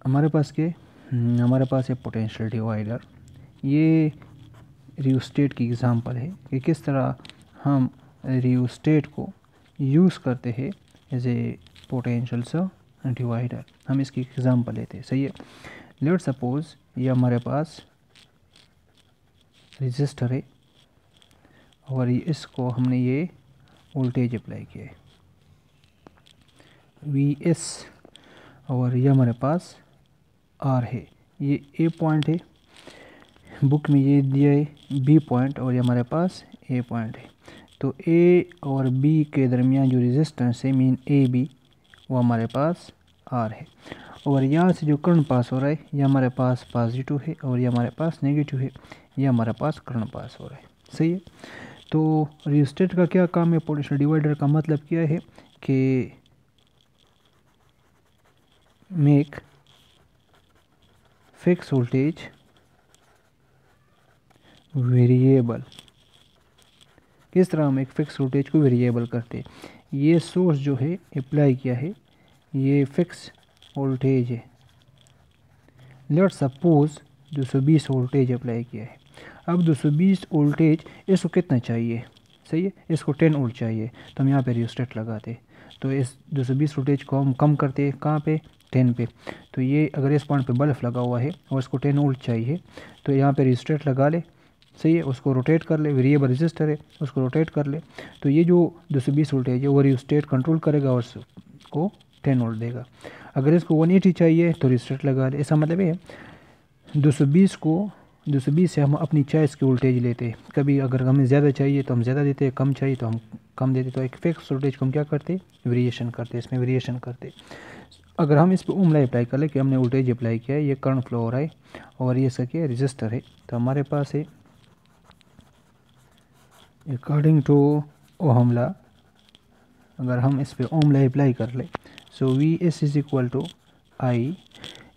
हमारे पास है potential divider. ये रियोस्टेट की एग्ज़ाम्पल है कि किस तरह हम रियोस्टेट को यूज़ करते हैं एज ए पोटेंशियल डिवाइडर। हम इसकी एग्ज़ाम्पल लेते हैं, सही है। लेट्स सपोज ये हमारे पास रजिस्टर है और इसको हमने ये वोल्टेज अप्लाई किया है Vs, और ये हमारे पास R है। ये ए पॉइंट है, बुक में ये दिया है बी पॉइंट, और ये हमारे पास ए पॉइंट है। तो ए और बी के दरमियान जो रेजिस्टेंस है मीन ए बी, वो हमारे पास आर है। और यहाँ से जो करंट पास हो रहा है ये हमारे पास पॉजिटिव है और ये हमारे पास नेगेटिव है, ये हमारे पास करंट पास हो रहा है, सही है। तो रेजिस्टेंस का क्या काम है? पोटेंशियल डिवाइडर का मतलब क्या है कि मेक फिक्स वोल्टेज वेरिएबल। किस तरह हम एक फिक्स वोल्टेज को वेरिएबल करते हैं? ये सोर्स जो है अप्लाई किया है, ये फिक्स वोल्टेज है। लेट्स सपोज 220 वोल्टेज अप्लाई किया है। अब 220 वोल्टेज इसको कितना चाहिए? सही है, इसको 10 वोल्ट चाहिए, तो हम यहाँ पे रियोस्टेट लगाते। तो इस 220 वोल्टेज को हम कम करते हैं कहाँ पे? 10 पे। तो ये अगर इस पॉइंट पे बल्ब लगा हुआ है और इसको 10 वोल्ट चाहिए, तो यहाँ पे रियोस्टेट लगा ले, सही है। उसको रोटेट कर ले, वेरिएबल रजिस्टर है, उसको रोटेट कर ले। तो ये जो 220 वोल्टेज है वो रियोस्टेट कंट्रोल करेगा और उसको 10 वोल्ट देगा। अगर इसको 180 चाहिए तो रियोस्टेट लगा ले। ऐसा मतलब है 220 से हम अपनी चॉइस की वोल्टेज लेते हैं। कभी अगर हमें ज़्यादा चाहिए तो हम ज़्यादा देते हैं, कम चाहिए तो हम कम देते। तो एक फिक्स वोल्टेज को हम क्या करते? वेरिएशन करते, इसमें वेरिएशन करते। अगर हम इस पर ओम लॉ अप्लाई कर ले कि हमने वोल्टेज अप्लाई किया है, ये करंट फ्लो हो रहा है और ये इसका क्या है? रजिस्टर है। तो हमारे पास है अकॉर्डिंग टू ओहम लॉ, अगर हम इस पर ओम लॉ अप्लाई कर ले, so V S is equal to I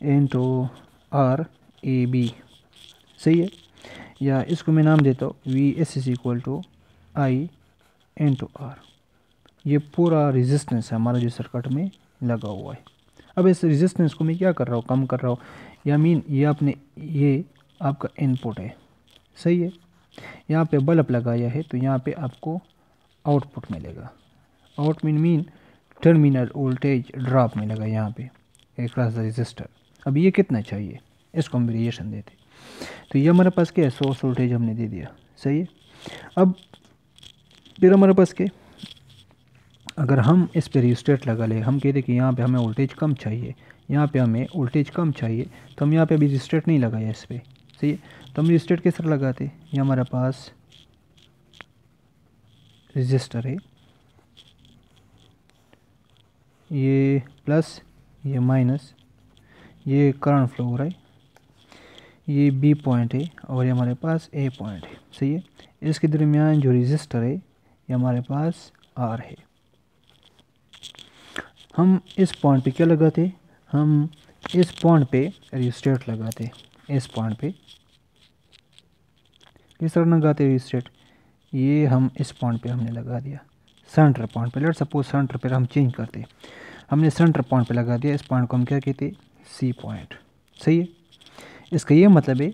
into R A B, सही है। या इसको मैं नाम देता हूँ V S is equal to I into R. ये पूरा रेजिस्टेंस है हमारा जो सर्किट में लगा हुआ है। अब इस रेजिस्टेंस को मैं क्या कर रहा हूँ? कम कर रहा हूँ। या मीन ये आपका इनपुट है, सही है। यहाँ पे बल्ब लगाया है तो यहाँ पे आपको आउटपुट मिलेगा। Out mean terminal voltage drop मिलेगा यहाँ पे अक्रॉस द रेजिस्टर। अब ये कितना चाहिए? इसको हम वेरिएशन देते। तो ये हमारे पास क्या है? सोर्स वोल्टेज हमने दे दिया, सही है। अब फिर हमारे पास क्या, अगर हम इस पर रियोस्टेट लगा ले, हम कहते कि यहाँ पे हमें वोल्टेज कम चाहिए, यहाँ पे हमें वोल्टेज कम चाहिए, तो हम यहाँ पे अभी रियोस्टेट नहीं लगाया इस पर, सही है। तो हम रियोस्टेट किस तरह लगाते? ये हमारे पास रजिस्टर है, ये प्लस ये माइनस, ये करंट फ्लो हो रहा है, ये बी पॉइंट है और ये हमारे पास ए पॉइंट है, सही है। इसके दरमियान जो रजिस्टर है ये हमारे पास आर है। हम इस पॉइंट पे क्या लगाते? हम इस पॉइंट पे रियोस्टेट लगाते। इस पॉइंट पे किस तरह लगाते रियोस्टेट? ये हम इस पॉइंट पे हमने लगा दिया, सेंटर पॉइंट पे। लेट्स सपोज सेंटर पे हम चेंज करते, हमने सेंटर पॉइंट पे लगा दिया। इस पॉइंट को हम क्या कहते? सी पॉइंट, सही है। इसका ये मतलब है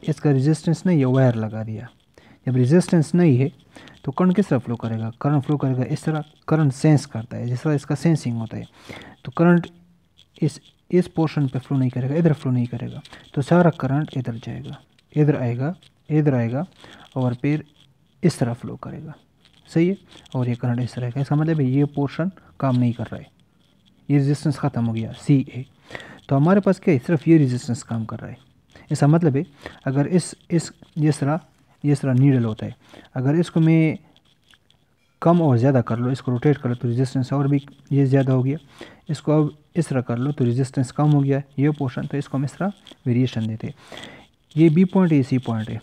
इसका रेजिस्टेंस नहीं है, वायर लगा दिया। जब रेजिस्टेंस नहीं है तो करंट किस तरह फ्लो करेगा? करंट फ्लो करेगा इस तरह। करंट सेंस करता है, जिस तरह इसका सेंसिंग होता है। तो करंट इस पोर्शन पे फ्लो नहीं करेगा, इधर फ्लो नहीं करेगा। तो सारा करंट इधर जाएगा, इधर आएगा, इधर आएगा और फिर इस तरह फ्लो करेगा, सही है। और ये करंट इस तरह का, इसका मतलब है ये पोर्शन काम नहीं कर रहा है, ये रेजिस्टेंस ख़त्म हो गया, सी ए। तो हमारे पास क्या है? सिर्फ ये रेजिस्टेंस काम कर रहा है। इसका मतलब है अगर जिस तरह नीडल होता है, अगर इसको मैं कम और ज़्यादा कर लो, इसको रोटेट कर लो तो रेजिस्टेंस और भी ये ज़्यादा हो गया। इसको अब इस तरह कर लो तो रेजिस्टेंस कम हो गया ये पोर्शन, तो इसको हम इस तरह वेरिएशन देते। ये बी पॉइंट है, ये सी पॉइंट है।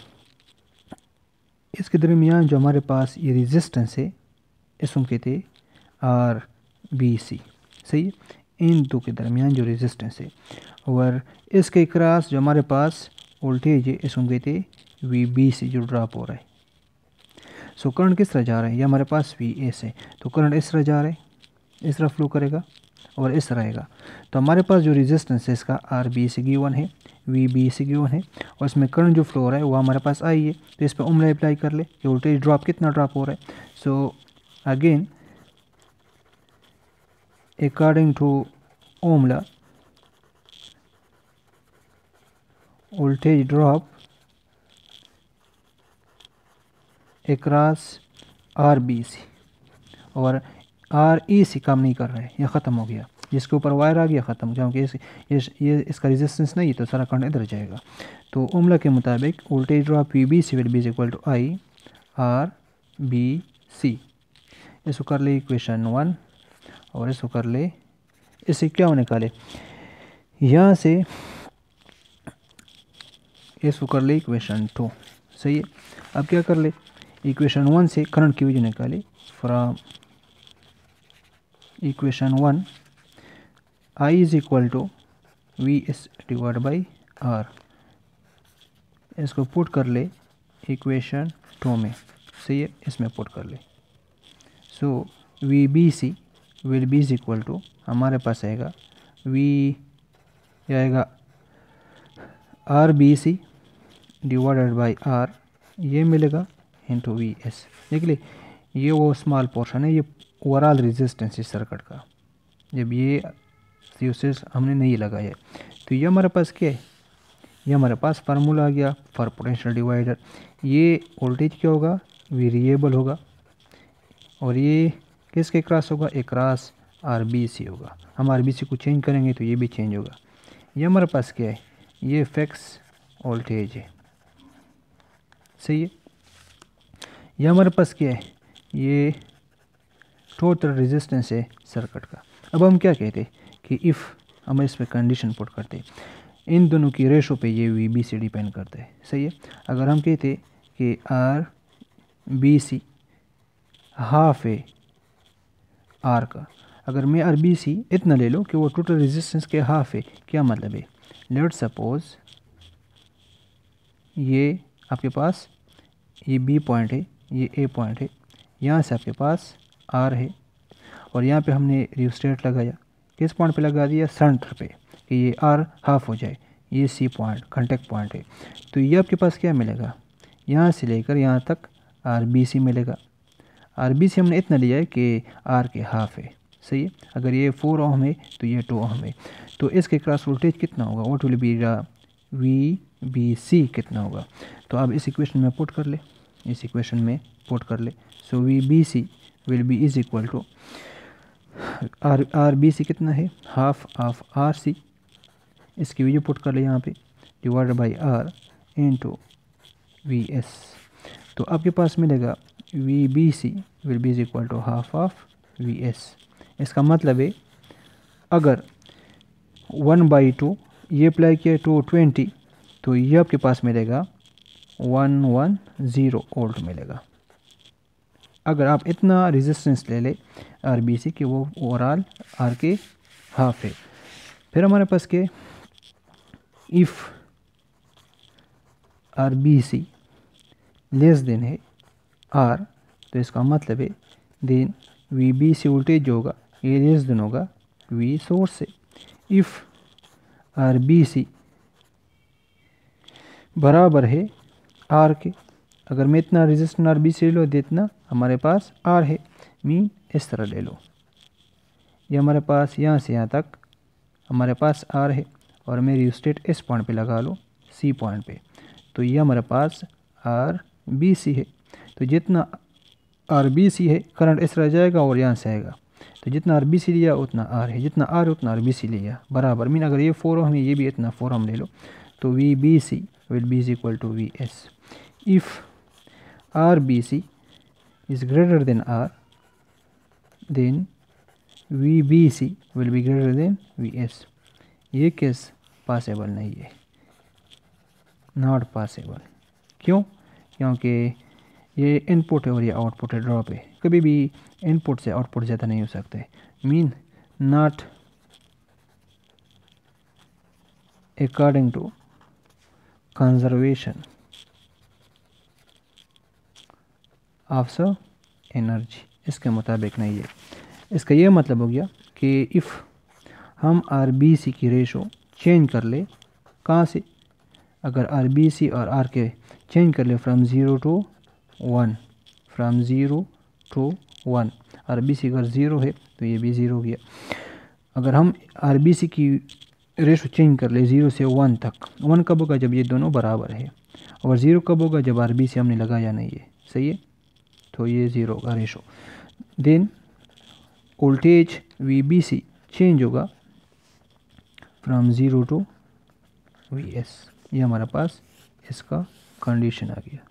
इसके दरमियान जो हमारे पास ये रेजिस्टेंस है इसको कहते आर बी सी, सही है। इन दो के दरमियान जो रेजिस्टेंस है, और इसके क्रॉस जो हमारे पास वोल्टेज है इसको कहते वी बी सी, जो ड्रॉप हो रहा है। सो करंट किस तरह जा रहा है? ये हमारे पास वी एस है, तो करंट इस तरह जा रहा है, इस तरह फ्लो करेगा और इस रहेगा। तो हमारे पास जो रेजिस्टेंस है इसका आर बी से गिवन है, वी बी से गिवन है, और इसमें करंट जो फ्लो हो रहा है वो हमारे पास आई है। तो इस पर ओम लॉ अप्लाई कर ले कि वोल्टेज ड्रॉप कितना ड्रॉप हो रहा है। So again according to Ohm law voltage drop across R B C, और आर ई सी काम नहीं कर रहा है, यह ख़त्म हो गया, जिसके ऊपर वायर आ गया ख़त्म, क्योंकि ये इसका रेजिस्टेंस नहीं है तो सारा करंट इधर जाएगा। तो ओम लॉ के मुताबिक voltage drop V B C will be equal to I R B C. इसको कर ले इक्वेशन 1 और इसको कर ले, इससे क्या होने निकाले यहाँ से, इसको कर ले इक्वेशन 2, सही है। अब क्या कर ले, इक्वेशन 1 से करंट की वैल्यू निकाले, from equation 1 I is equal to V S divide by R. इसको पुट कर ले इक्वेशन 2 में, सही है, इसमें पुट कर ले। So V B C will be is equal to, हमारे पास आएगा वी आएगा R B C divided by R, ये मिलेगा इंटू वी एस। देख ले, ये वो स्मॉल पोर्शन है, ये ओवरऑल रेजिस्टेंस इस सर्किट का, जब ये फ्यूसेस हमने नहीं लगाया है। तो ये हमारे पास क्या है, ये हमारे पास फार्मूला आ गया फॉर पोटेंशियल डिवाइडर। ये वोल्टेज क्या होगा, वेरिएबल होगा, और ये किसके क्रॉस होगा, एक क्रॉस आर बी सी होगा। हम आर बी सी को चेंज करेंगे तो ये भी चेंज होगा। ये हमारे पास क्या है, ये फिक्स वोल्टेज है, सही है। ये हमारे पास क्या है, ये टोटल रेजिस्टेंस है सर्किट का। अब हम क्या कहते कि इफ़ हम इस पर कंडीशन पुट करते, इन दोनों की रेशो पे ये वी बी सी डिपेंड करता है, सही है। अगर हम कहते कि आर बी सी हाफ है आर का, अगर मैं आर बी सी इतना ले लो कि वो टोटल रेजिस्टेंस के हाफ है, क्या मतलब है, लेट सपोज ये आपके पास ये बी पॉइंट है, ये ए पॉइंट है, यहाँ से आपके पास आर है, और यहाँ पे हमने रियोस्टेट लगाया, किस पॉइंट पे लगा दिया, सेंटर पे, कि ये आर हाफ हो जाए, ये सी पॉइंट कॉन्टेक्ट पॉइंट है। तो ये आपके पास क्या मिलेगा, यहाँ से लेकर यहाँ तक आर बी सी मिलेगा। आर बी सी हमने इतना लिया है कि आर के हाफ है, सही है। अगर ये 4 ओम है तो ये 2 ओम है, तो इसके क्रॉस वोल्टेज कितना होगा, what will be V B C कितना होगा। तो अब इस इक्वेशन में पुट कर ले, इस इक्वेशन में पुट कर ले। So V B C will be is equal to R B C कितना है, हाफ ऑफ आर सी, इसकी वैल्यू पुट कर ले यहाँ पे, divided by R into V S. तो आपके पास मिलेगा V B C will be is equal to half of V S. इसका मतलब है अगर 1/2 ये अप्लाई किया 220, तो ये आपके पास मिलेगा 110 वोल्ट मिलेगा। अगर आप इतना रेजिस्टेंस ले ले आर बी सी कि वो ओवरऑल आर के हाफ है। फिर हमारे पास के if R B C less than है आर, तो इसका मतलब है then V B C voltage जो होगा ये लेस देन होगा वी सोर्स से। इफ़ आर बी सी बराबर है आर के, अगर मैं इतना रेजिस्टेंस आर बी सी ले लो, इतना हमारे पास आर है, मीन इस तरह ले लो, ये हमारे पास यहाँ से यहाँ तक हमारे पास आर है, और मैं रियोस्टेट इस पॉइंट पे लगा लो सी पॉइंट पे, तो ये हमारे पास आर बी सी है। तो जितना आर बी सी है करंट इस तरह जाएगा और यहाँ से आएगा, तो जितना आर बी सी लिया उतना आर है, जितना आर है उतना आर बी सी लिया बराबर, मीन अगर ये 4 ओम है ये भी इतना 4 ओम ले लो, तो V B C will be is equal to V S. If R B C is greater than R, then V B C will be greater than V S. ये केस पॉसिबल नहीं है, नॉट पॉसिबल। क्यों, क्योंकि ये input है और ये output है, ड्रॉप है, कभी भी इनपुट से आउटपुट ज़्यादा नहीं हो सकते, mean not according to conservation of energy, इसके मुताबिक नहीं है। इसका ये मतलब हो गया कि इफ़ हम RBC की रेशो चेंज कर ले, कहाँ से, अगर RBC और R के चेंज कर ले from 0 to 1, from 0 to 1, RBC अगर 0 है तो ये भी 0 हो गया। अगर हम RBC की रेशो चेंज कर ले 0 से 1 तक, 1 कब होगा, जब ये दोनों बराबर है, और 0 कब होगा, जब RBC हमने लगाया नहीं है, सही है, तो ये 0 का ratio. Then voltage VBC change होगा फ्रॉम 0 to VS, ये हमारे पास इसका कंडीशन आ गया।